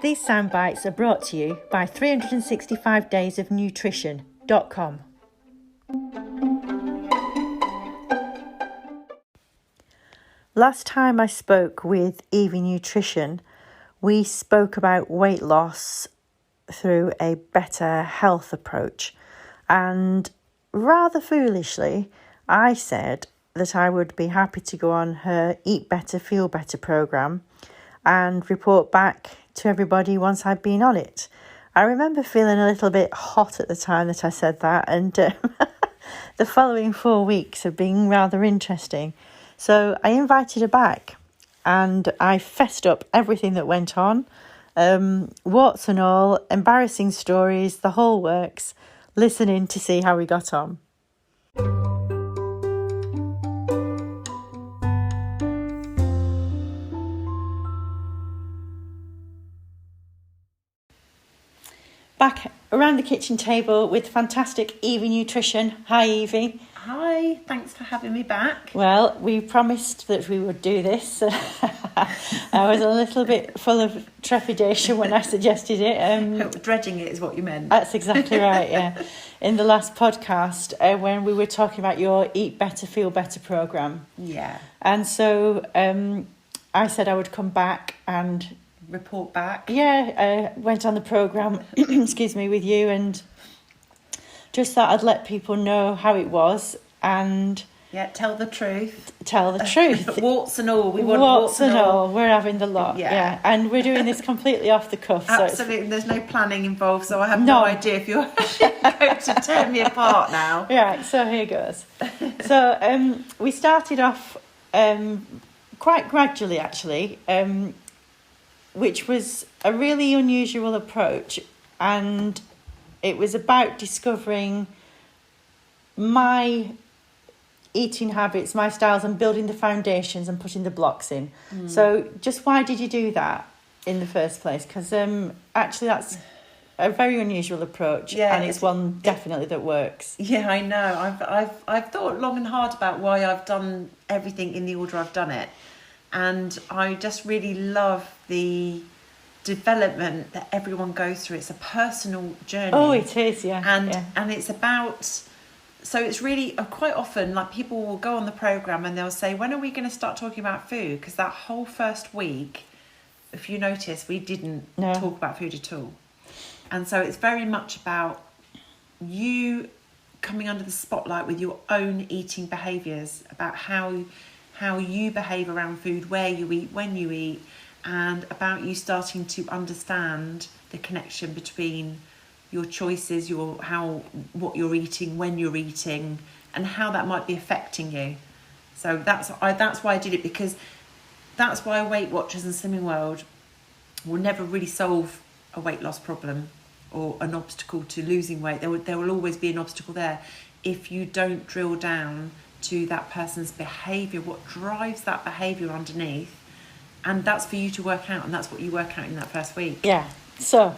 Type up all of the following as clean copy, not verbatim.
These sound bites are brought to you by 365daysofnutrition.com. Last time I spoke with Evie Nutrition, we spoke about weight loss through a better health approach. And rather foolishly, I said that I would be happy to go on her Eat Better, Feel Better programme and report back to everybody once I'd been on it. I remember feeling a little bit hot at the time that I said that, and the following 4 weeks have been rather interesting. So I invited her back and I fessed up everything that went on, warts and all, embarrassing stories, the whole works, listening to see how we got on. Back around the kitchen table with fantastic Evie Nutrition. Hi, Evie. Hi, thanks for having me back. Well, we promised that we would do this. I was a little bit full of trepidation when I suggested it. Dredging it is what you meant. That's exactly right, yeah. In the last podcast, when we were talking about your Eat Better, Feel Better programme. Yeah. And so I said I would come back and report back. Yeah, went on the programme, excuse me, with you, and just thought I'd let people know how it was and... Yeah, tell the truth. Tell the truth. Warts and all. We want warts and all. We're having the lot. Yeah. And we're doing this completely off the cuff. Absolutely. So there's no planning involved, so I have no idea if you're going to tear me apart now. Right, so here goes. So we started off quite gradually, actually, which was a really unusual approach, and it was about discovering my eating habits, my styles, and building the foundations and putting the blocks in. So just why did you do that in the first place? Because actually that's a very unusual approach, and it's one definitely that works. Yeah, I know. I've thought long and hard about why I've done everything in the order I've done it. And I just really love the development that everyone goes through. It's a personal journey. Oh, it is, yeah. And it's about... So it's really quite often, like, people will go on the programme and they'll say, when are we going to start talking about food? Because that whole first week, if you notice, we didn't talk about food at all. And so it's very much about you coming under the spotlight with your own eating behaviours, about how you behave around food, where you eat, when you eat, and about you starting to understand the connection between your choices, what you're eating, when you're eating, and how that might be affecting you. So that's why I did it, because that's why Weight Watchers and Slimming World will never really solve a weight loss problem or an obstacle to losing weight. There will always be an obstacle there if you don't drill down to that person's behaviour, what drives that behaviour underneath, and that's for you to work out, and that's what you work out in that first week. Yeah. So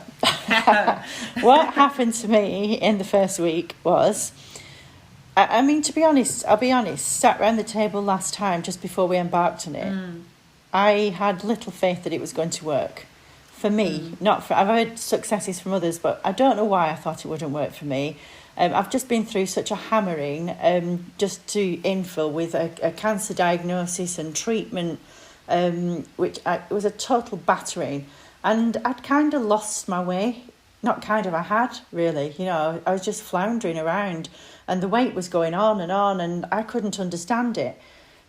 what happened to me in the first week was, I mean, to be honest, I'll be honest, sat around the table last time just before we embarked on it, I had little faith that it was going to work. For me, I've heard successes from others, but I don't know why I thought it wouldn't work for me. I've just been through such a hammering just to infill with a cancer diagnosis and treatment, which it was a total battering. And I'd kind of lost my way. Not kind of, I had, really. You know, I was just floundering around and the weight was going on and I couldn't understand it.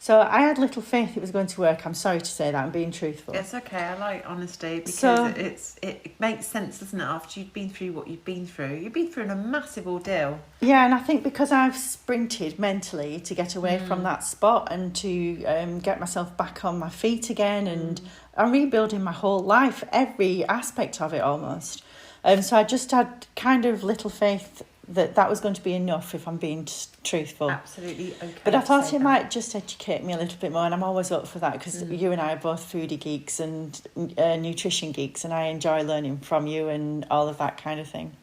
So I had little faith it was going to work. I'm sorry to say that, I'm being truthful. It's okay, I like honesty, because it makes sense, doesn't it, after you've been through what you've been through. You've been through a massive ordeal. Yeah, and I think because I've sprinted mentally to get away from that spot and to get myself back on my feet again, and I'm rebuilding my whole life, every aspect of it almost. So I just had kind of little faith that was going to be enough, if I'm being truthful. Absolutely okay. But I thought it might just educate me a little bit more, and I'm always up for that, because you and I are both foodie geeks and nutrition geeks, and I enjoy learning from you and all of that kind of thing.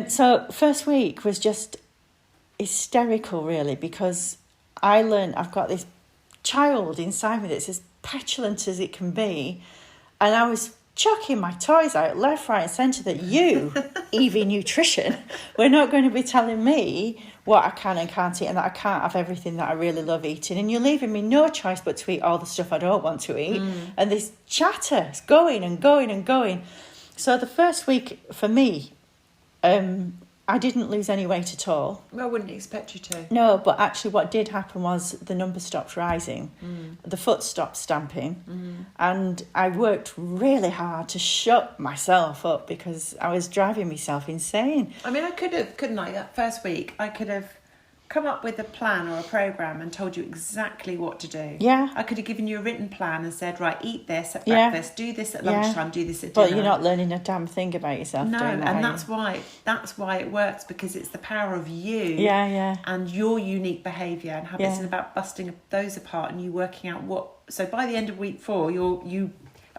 So first week was just hysterical, really, because I learned I've got this child inside me that's as petulant as it can be, and I was chucking my toys out left, right and centre that you, Evie Nutrition, we're not going to be telling me what I can and can't eat and that I can't have everything that I really love eating. And you're leaving me no choice but to eat all the stuff I don't want to eat. And this chatter is going and going and going. So the first week for me, I didn't lose any weight at all. Well, I wouldn't expect you to. No, but actually what did happen was the number stopped rising. The foot stopped stamping. And I worked really hard to shut myself up because I was driving myself insane. I mean, I could have, couldn't I, that first week, I could have come up with a plan or a programme and told you exactly what to do. Yeah. I could have given you a written plan and said, right, eat this at breakfast, do this at lunchtime, do this at dinner. But you're not learning a damn thing about yourself doing that. No, and that's why it works, because it's the power of you and your unique behaviour and habits, and about busting those apart and you working out what. So by the end of week 4, you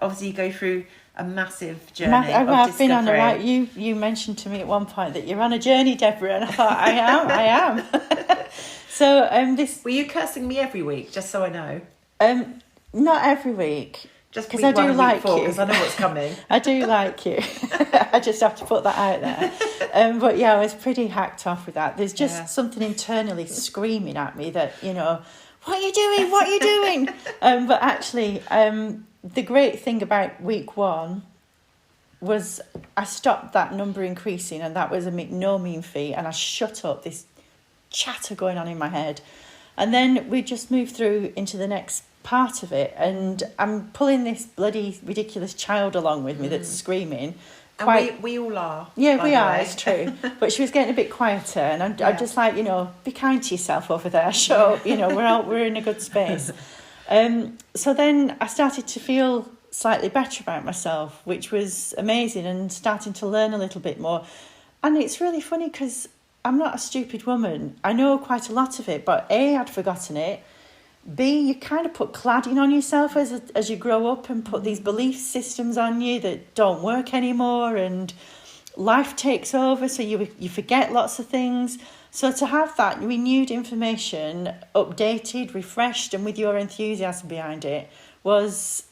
obviously go through a massive journey of I've been on a discovery. You mentioned to me at one point that you're on a journey, Deborah, and I thought I am. So this. Were you cursing me every week, just so I know? Not every week. Just because I do like you. Because I know what's coming. I do like you. I just have to put that out there. But yeah, I was pretty hacked off with that. There's just something internally screaming at me that, what are you doing? What are you doing? But actually, the great thing about week 1 was I stopped that number increasing, and that was no mean feat, and I shut up this chatter going on in my head. And then we just moved through into the next part of it, and I'm pulling this bloody ridiculous child along with me that's screaming. And we all are. Yeah, we are, it's true. But she was getting a bit quieter, and I'm just like, be kind to yourself over there. Shut up, we're in a good space. So then I started to feel slightly better about myself, which was amazing, and starting to learn a little bit more. And it's really funny because I'm not a stupid woman. I know quite a lot of it, but A, I'd forgotten it. B, you kind of put cladding on yourself as you grow up and put these belief systems on you that don't work anymore, and life takes over, so you forget lots of things. So to have that renewed information, updated, refreshed, and with your enthusiasm behind it was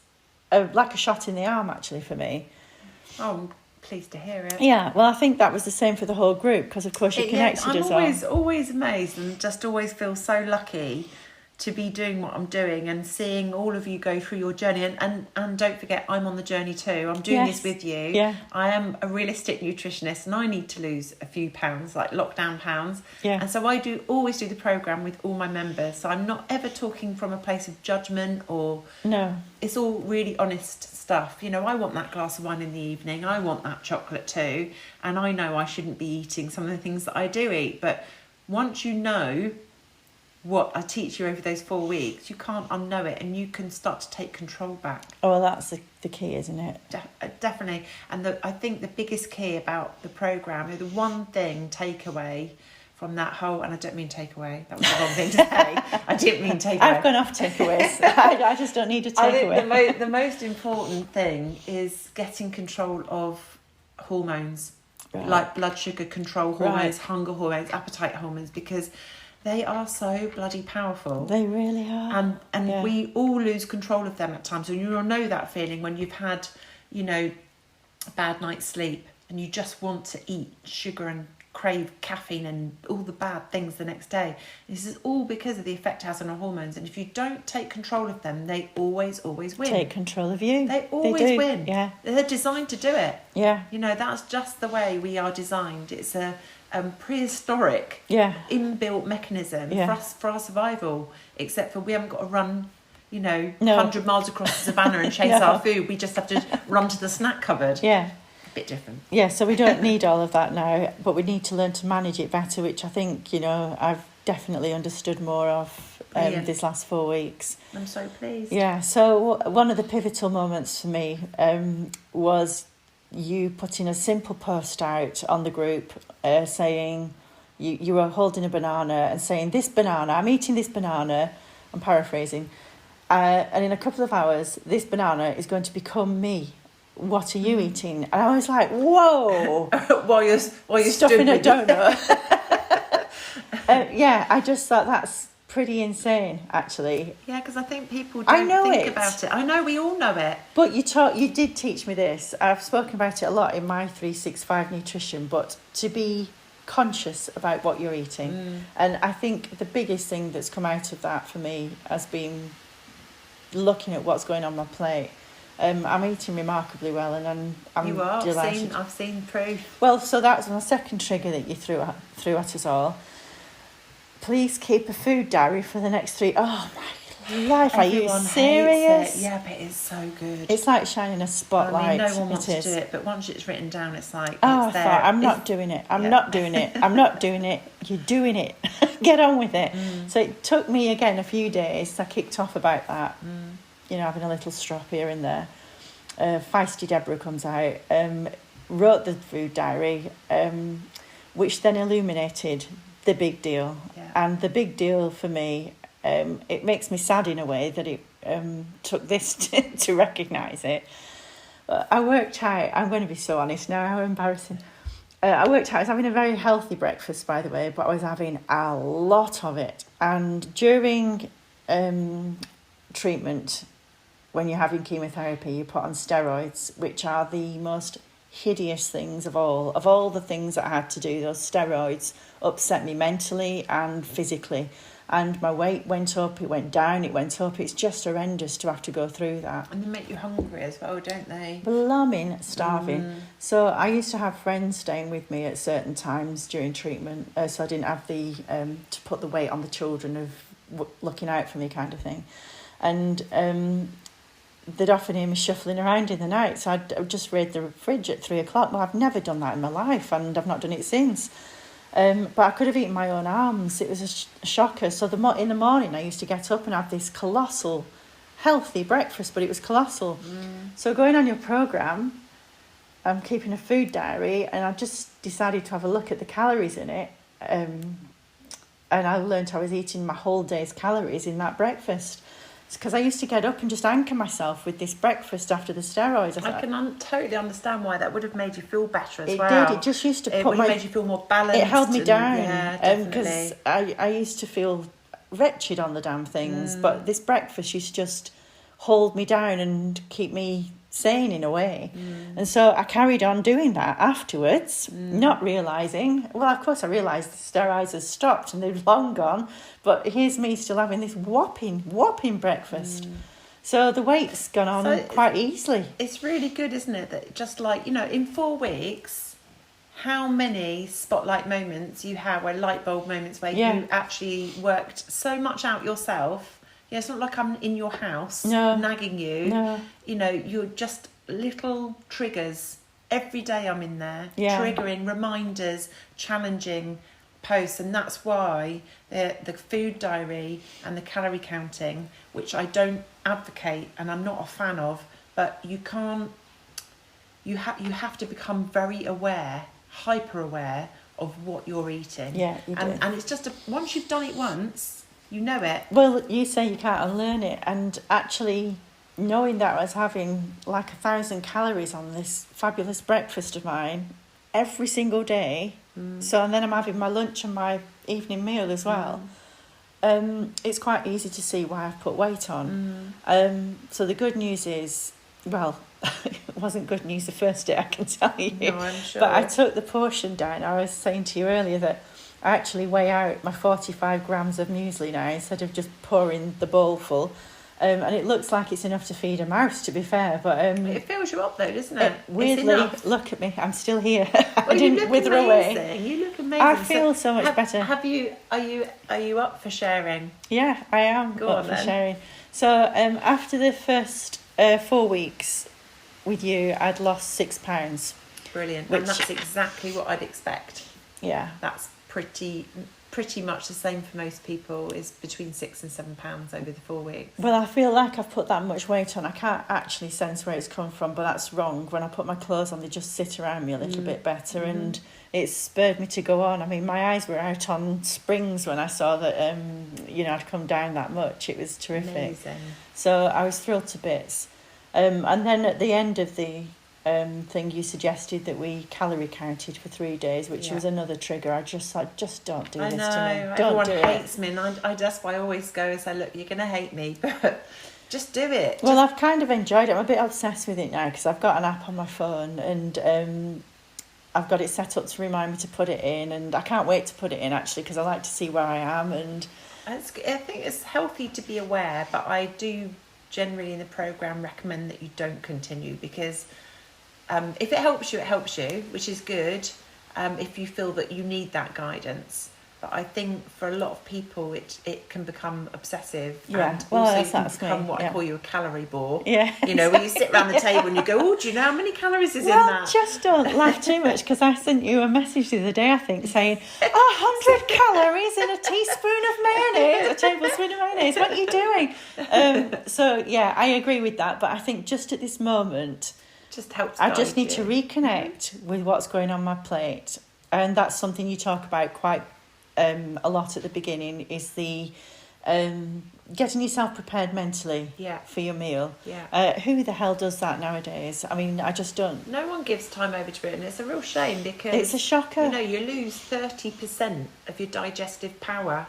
like a shot in the arm, actually, for me. Oh, I'm pleased to hear it. Yeah, well, I think that was the same for the whole group, because, of course, you connected us all. I'm always amazed and just always feel so lucky to be doing what I'm doing and seeing all of you go through your journey. And don't forget, I'm on the journey too. I'm doing this with you. Yeah. I am a realistic nutritionist, and I need to lose a few pounds, like lockdown pounds. Yeah. And so I always do the programme with all my members. So I'm not ever talking from a place of judgment or... No. It's all really honest stuff. I want that glass of wine in the evening. I want that chocolate too. And I know I shouldn't be eating some of the things that I do eat. But once you know what I teach you over those 4 weeks, you can't unknow it, and you can start to take control back. Oh, well, that's the key, isn't it? Definitely. And I think the biggest key about the programme, the one thing takeaway from that whole, and I don't mean takeaway, that was the wrong thing to say. I didn't mean takeaway. I've gone off takeaways. I just don't need a takeaway. I think the most important thing is getting control of hormones, like blood sugar control hormones, hunger hormones, appetite hormones, because they are so bloody powerful. They really are. And we all lose control of them at times. And you'll know that feeling when you've had, a bad night's sleep and you just want to eat sugar and crave caffeine and all the bad things the next day. This is all because of the effect it has on our hormones. And if you don't take control of them, they always win. Take control of you. They always win. Yeah. They're designed to do it. Yeah. That's just the way we are designed. It's a prehistoric inbuilt mechanism for our survival, except for we haven't got to run 100 miles across the savannah and chase our food. We just have to run to the snack cupboard. A bit different. So we don't need all of that now, but we need to learn to manage it better, which I think I've definitely understood more of these last 4 weeks. I'm so pleased. So one of the pivotal moments for me was you putting a simple post out on the group saying you were holding a banana and saying, this banana, I'm eating this banana, I'm paraphrasing, and in a couple of hours this banana is going to become me. What are you eating? And I was like, whoa. while you're stuffing a donut. I just thought that's pretty insane, actually. Yeah, because I think people I don't know think it. about it. I know, we all know it. But you did teach me this. I've spoken about it a lot in my 365 nutrition, but to be conscious about what you're eating. And I think the biggest thing that's come out of that for me has been looking at what's going on my plate. I'm eating remarkably well, and I'm You are. delighted. I've seen proof. Well, so that was my second trigger that you threw at us all. Please keep a food diary for the next 3. Oh my life! Everyone are you serious? hates it. Yeah, but it's so good. It's like shining a spotlight. I mean, no one wants it to is. do it, but once it's written down, it's like, Oh, it's I there. thought, I'm not doing it. I'm not doing it. I'm not doing it. You're doing it. Get on with it. So it took me, again, a few days. I kicked off about that. You know, having a little strop here and there. Feisty Deborah comes out. Wrote the food diary, which then illuminated the big deal. Yeah. And the big deal for me, it makes me sad in a way that it took this to recognise it. I worked out, I'm going to be so honest now, how embarrassing. I worked out, I was having a very healthy breakfast, by the way, but I was having a lot of it. And during treatment, when you're having chemotherapy, you put on steroids, which are the most hideous things of all. Of all the things that I had to do, those steroids upset me mentally and physically. And my weight went up, it went down, it went up. It's just horrendous to have to go through that. And they make you hungry as well, don't they? Blooming starving. So I used to have friends staying with me at certain times during treatment, so I didn't have the to put the weight on the children of looking out for me kind of thing. And they'd often hear me shuffling around in the night, so I'd just raid the fridge at 3 o'clock. Well, I've never done that in my life, and I've not done it since. But I could have eaten my own arms. It was a shocker. So in the morning, I used to get up and have this colossal, healthy breakfast, but it was colossal. So going on your programme, I'm keeping a food diary, and I just decided to have a look at the calories in it. And I learned I was eating my whole day's calories in that breakfast. Because I used to get up and just anchor myself with this breakfast after the steroids. I can totally understand why that would have made you feel better as it well. It did. It just used to it would have made you feel more balanced. It held me down. Yeah, definitely. Because I used to feel wretched on the damn things. But this breakfast used to just hold me down and keep me sane in a way. And so I carried on doing that afterwards, not realising. Well, of course I realised the steroids had stopped and they'd long gone. But here's me still having this whopping breakfast. So the weight's gone on quite easily. It's really good, isn't it? That just like, in 4 weeks, how many spotlight moments you have, where light bulb moments where you actually worked so much out yourself. Yeah, it's not like I'm in your house nagging you. No. You're just little triggers. Every day I'm in there, triggering, reminders, challenging posts. And that's why the food diary and the calorie counting, which I don't advocate and I'm not a fan of, but you have to become very aware, hyper aware of what you're eating. Yeah, you do. And it's just, once you've done it once, you know it. Well, you say you can't unlearn it, and actually knowing that I was having like 1,000 calories on this fabulous breakfast of mine every single day, so and then I'm having my lunch and my evening meal as well, it's quite easy to see why I've put weight on. So the good news is, well, it wasn't good news the first day, I can tell you. No, I'm sure. But I took the portion down. I was saying to you earlier that I actually weigh out my 45 grams of muesli now instead of just pouring the bowl full. And it looks like it's enough to feed a mouse, to be fair. But it fills you up though, doesn't it? Weirdly, look at me, I'm still here. Well, I didn't wither away. You look amazing. I feel so much better. Are you up for sharing? Yeah, I am up for sharing. So after the first 4 weeks with you, I'd lost 6 pounds. Brilliant. And that's exactly what I'd expect. Yeah. That's pretty much the same for most people, is between 6 and 7 pounds over the 4 weeks. Well, I feel like I've put that much weight on. I can't actually sense where it's come from, but that's wrong. When I put my clothes on, they just sit around me a little bit better, and it spurred me to go on. I mean, my eyes were out on springs when I saw that, I'd come down that much. It was terrific. Amazing. So I was thrilled to bits. And then at the end of the thing, you suggested that we calorie counted for 3 days, which was another trigger. I just like, just don't do this to me. Don't everyone do hates me, and that's why I always go and say, look, you're going to hate me, but just do it. Well, I've kind of enjoyed it. I'm a bit obsessed with it now because I've got an app on my phone, and I've got it set up to remind me to put it in, and I can't wait to put it in actually because I like to see where I am. And I think it's healthy to be aware, but I do generally in the program recommend that you don't continue, because if it helps you, which is good, if you feel that you need that guidance. But I think for a lot of people, it can become obsessive. Yeah, and well, also that's you can become me. what I call you a calorie bore. Yeah, you know, when you sit around the table and you go, oh, do you know how many calories is in well, that? just don't laugh too much, because I sent you a message the other day, I think, saying 100 calories in a teaspoon of mayonnaise, a tablespoon of mayonnaise. What are you doing? So yeah, I agree with that. But I think just at this moment, just helps. I just need to reconnect with what's going on my plate, and that's something you talk about quite a lot at the beginning, is the getting yourself prepared mentally for your meal. Who the hell does that nowadays? I mean, I just don't. No one gives time over to it, and it's a real shame, because it's a shocker. You know, you lose 30% of your digestive power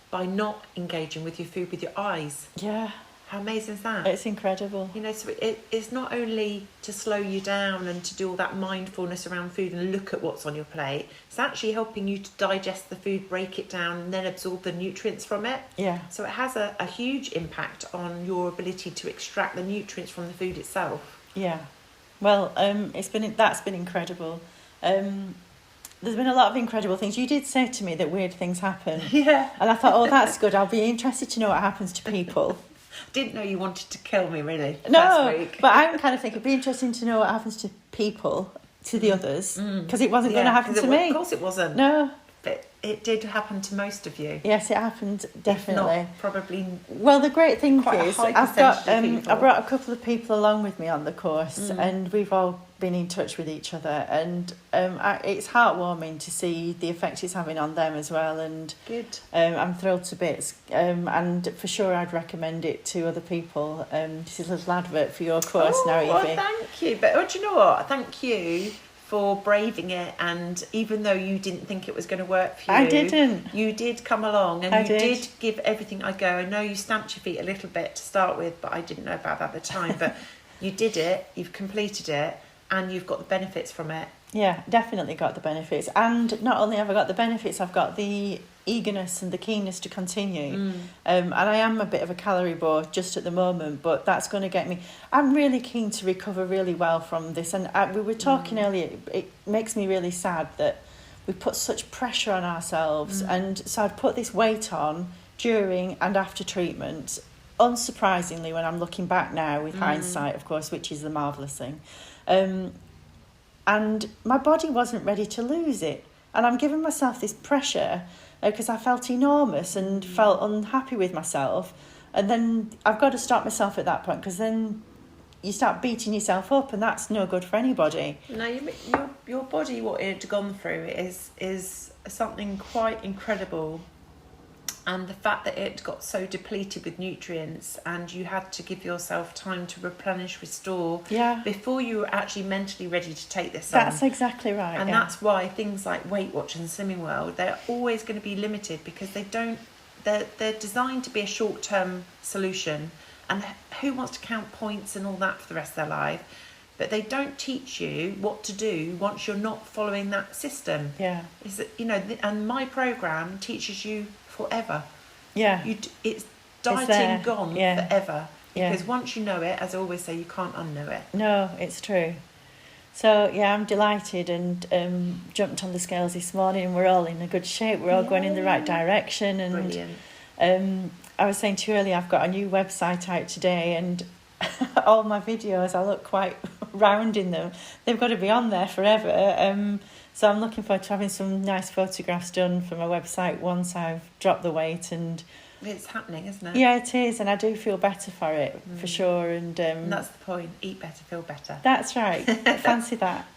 by not engaging with your food with your eyes. Yeah. How amazing is that? It's incredible. You know, so it's not only to slow you down and to do all that mindfulness around food and look at what's on your plate. It's actually helping you to digest the food, break it down, and then absorb the nutrients from it. Yeah. So it has a huge impact on your ability to extract the nutrients from the food itself. Yeah. Well, that's been incredible. There's been a lot of incredible things. You did say to me that weird things happen. Yeah. And I thought, oh, that's good. I'll be interested to know what happens to people. Didn't know you wanted to kill me, really. No, last week. But I'm kind of thinking it'd be interesting to know what happens to people, to the others, because it wasn't going to happen to me. Of course it wasn't. No. But it did happen to most of you. Yes, it happened, definitely. If not, probably. Well, the great thing is, I've got I brought a couple of people along with me on the course, and we've all been in touch with each other, and it's heartwarming to see the effect it's having on them as well. And good. I'm thrilled to bits, and for sure I'd recommend it to other people. This is a little advert for your course now, Evie. Well, thank you. But do you know what? Thank you for braving it, and even though you didn't think it was going to work for you, I didn't. You did come along, and you did give everything I go. I know you stamped your feet a little bit to start with, but I didn't know about that at the time. But you did it, you've completed it, and you've got the benefits from it. Yeah, definitely got the benefits. And not only have I got the benefits, I've got the eagerness and the keenness to continue. And I am a bit of a calorie bore just at the moment, but that's going to get me. I'm really keen to recover really well from this. And we were talking earlier, it makes me really sad that we put such pressure on ourselves. And so I'd put this weight on during and after treatment, unsurprisingly, when I'm looking back now with hindsight, of course, which is the marvellous thing. And my body wasn't ready to lose it. And I'm giving myself this pressure because I felt enormous and felt unhappy with myself. And then I've got to stop myself at that point, because then you start beating yourself up, and that's no good for anybody. No, your body, what it had gone through is something quite incredible. And the fact that it got so depleted with nutrients, and you had to give yourself time to replenish, restore, before you were actually mentally ready to take this on. That's exactly right. And that's why things like Weight Watchers and Slimming World, they're always going to be limited, because they're designed to be a short-term solution. And who wants to count points and all that for the rest of their life? But they don't teach you what to do once you're not following that system. Yeah. Is that, and my program teaches you forever. Yeah. It's dieting gone forever. Because once you know it, as I always say, you can't unknow it. No, it's true. So, yeah, I'm delighted, and jumped on the scales this morning, and we're all in a good shape. We're all going in the right direction. And brilliant. I was saying to you earlier, I've got a new website out today, and all my videos, I look quite round in them. They've got to be on there forever. So I'm looking forward to having some nice photographs done for my website once I've dropped the weight. And it's happening, isn't it? Yeah, it is, and I do feel better for it, for sure. And that's the point. Eat better, feel better. That's right. Fancy that.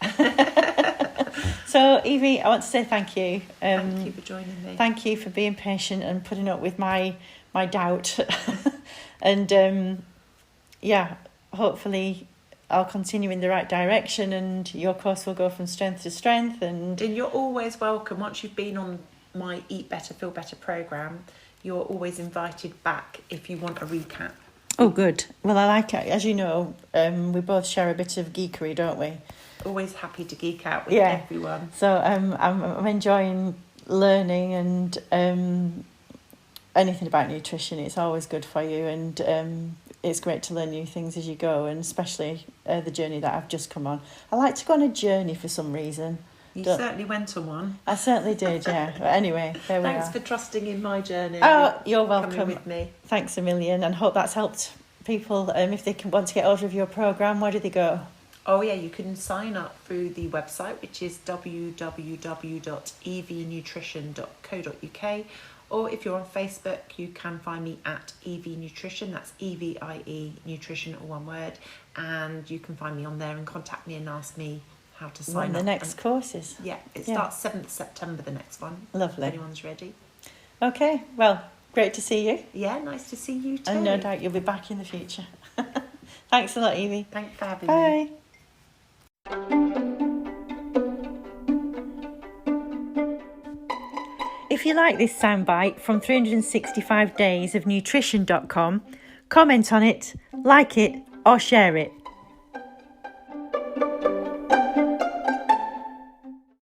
So, Evie, I want to say thank you. Thank you for joining me. Thank you for being patient and putting up with my doubt. And hopefully I'll continue in the right direction, and your course will go from strength to strength. And you're always welcome. Once you've been on my Eat Better, Feel Better programme, you're always invited back if you want a recap. Oh, good. Well, I like it. As you know, we both share a bit of geekery, don't we? Always happy to geek out with everyone. So I'm enjoying learning and anything about nutrition. It's always good for you, and it's great to learn new things as you go, and especially the journey that I've just come on. I like to go on a journey for some reason. You certainly went on one. I certainly did, yeah. But anyway, there we are. Thanks for trusting in my journey. Oh, you're welcome. Coming with me. Thanks a million, and hope that's helped people. If they want to get hold of your programme, where do they go? Oh yeah, you can sign up through the website, which is www.evienutrition.co.uk, or if you're on Facebook, you can find me at Evie Nutrition. That's EVIE Nutrition, all one word, and you can find me on there and contact me and ask me how to sign up. The next courses. Yeah, it starts 7th September, the next one. Lovely. If anyone's ready. Okay, well, great to see you. Yeah, nice to see you too. And no doubt you'll be back in the future. Thanks a lot, Evie. Thanks for having me. Bye. If you like this soundbite from 365 days of nutrition.com, comment on it, like it, or share it.